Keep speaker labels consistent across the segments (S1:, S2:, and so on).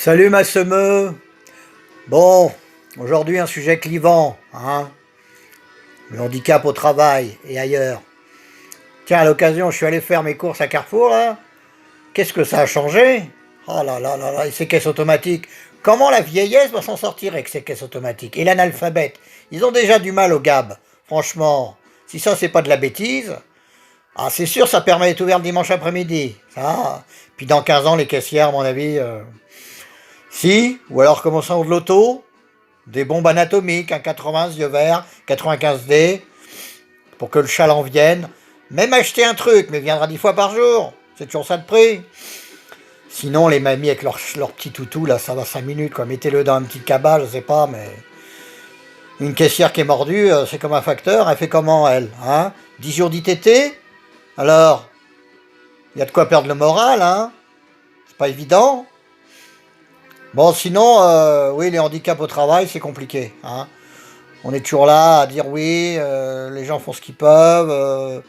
S1: Salut ma semeux. Bon, aujourd'hui un sujet clivant, hein. Le handicap au travail et ailleurs. Tiens, à l'occasion, je suis allé faire mes courses à Carrefour, là. Qu'est-ce que ça a changé? Oh là là là là, et ces caisses automatiques. Comment la vieillesse va s'en sortir avec ces caisses automatiques? Et l'analphabète, ils ont déjà du mal au gab. Franchement, si ça c'est pas de la bêtise, ah c'est sûr ça permet d'être ouvert le dimanche après-midi. Ça. Puis dans 15 ans, les caissières, à mon avis, si, ou alors commençons de l'auto, des bombes anatomiques, un 80 yeux verts, 95D, pour que le chaland vienne. Même acheter un truc, mais viendra 10 fois par jour. C'est toujours ça de prix. Sinon, les mamies avec leur petit toutou, là, ça va 5 minutes, quoi. Mettez-le dans un petit cabas, je sais pas, mais... Une caissière qui est mordue, c'est comme un facteur. Elle fait comment, elle, hein? 10 jours d'ITT? Alors, il y a de quoi perdre le moral, hein? C'est pas évident. Bon, sinon, oui, les handicaps au travail, c'est compliqué, hein. On est toujours là à dire oui, les gens font ce qu'ils peuvent,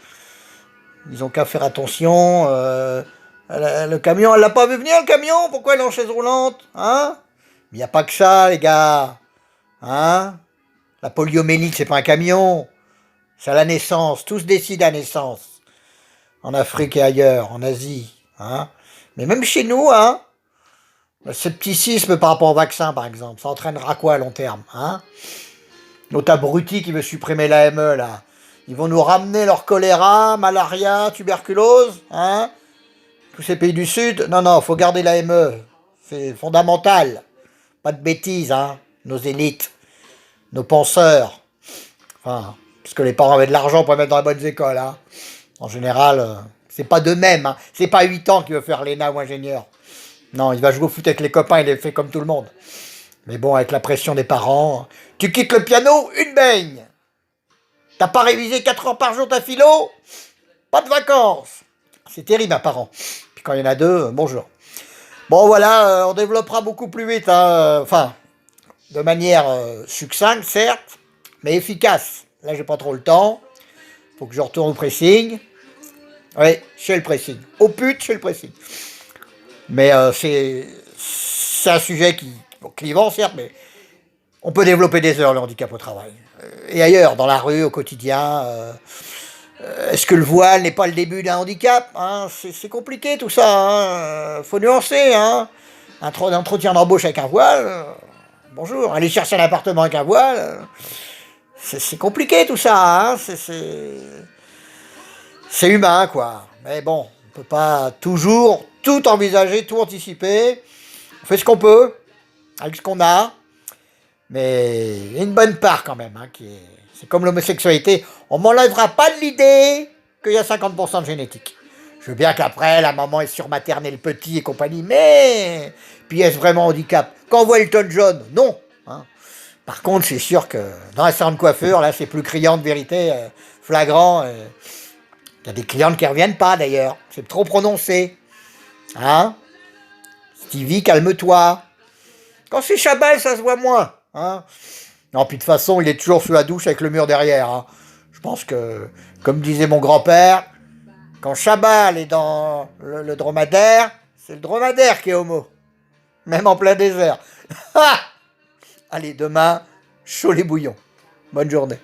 S1: ils ont qu'à faire attention. Le camion, elle l'a pas vu venir le camion, pourquoi elle est en chaise roulante, hein? Il n'y a pas que ça, les gars, hein? La poliomyélite, c'est pas un camion, c'est à la naissance, tout se décide à la naissance, en Afrique et ailleurs, en Asie, hein? Mais même chez nous, hein? Le scepticisme par rapport au vaccin, par exemple, ça entraînera quoi à long terme, hein? Notre abruti qui veut supprimer l'AME, là. Ils vont nous ramener leur choléra, malaria, tuberculose, hein? Tous ces pays du Sud. Non, non, faut garder l'AME. C'est fondamental. Pas de bêtises, hein? Nos élites, nos penseurs. Enfin, parce que les parents avaient de l'argent pour les mettre dans les bonnes écoles, hein? En général, c'est pas d'eux-mêmes, hein? C'est pas 8 ans qu'il veut faire l'ENA ou ingénieur. Non, il va jouer au foot avec les copains, il est fait comme tout le monde. Mais bon, avec la pression des parents, tu quittes le piano, une baigne. T'as pas révisé 4 heures par jour ta philo? Pas de vacances. C'est terrible, un parent. Puis quand il y en a deux, bonjour. Bon, voilà, on développera beaucoup plus vite, hein, enfin, de manière succincte, certes, mais efficace. Là, j'ai pas trop le temps. Faut que je retourne au pressing. Oui, chez le pressing. Au pute, chez le pressing. Mais c'est un sujet qui, bon, clivant, certes, mais on peut développer des heures le handicap au travail. Et ailleurs, dans la rue, au quotidien. Est-ce que le voile n'est pas le début d'un handicap, hein? C'est compliqué tout ça, hein. Faut nuancer, hein. Un entretien d'embauche avec un voile, bonjour. Aller chercher un appartement avec un voile, c'est compliqué tout ça, hein. C'est humain, quoi. Mais bon, on peut pas toujours tout envisager, tout anticiper. On fait ce qu'on peut, avec ce qu'on a. Mais il y a une bonne part quand même, hein, c'est comme l'homosexualité. On m'enlèvera pas de l'idée qu'il y a 50% de génétique. Je veux bien qu'après, la maman est surmaternée le petit et compagnie, mais... Puis est-ce vraiment handicap? Quand on voit Elton John, non, hein. Par contre, c'est sûr que dans un salon de coiffure, là, c'est plus criant de vérité, flagrant. Il y a des clientes qui reviennent pas, d'ailleurs. C'est trop prononcé. Hein? Stevie, calme-toi. Quand c'est Chabal, ça se voit moins. Hein? Non, puis de toute façon, il est toujours sous la douche avec le mur derrière, hein. Je pense que, comme disait mon grand-père, quand Chabal est dans le dromadaire, c'est le dromadaire qui est homo. Même en plein désert. Allez, demain, chaud les bouillons. Bonne journée.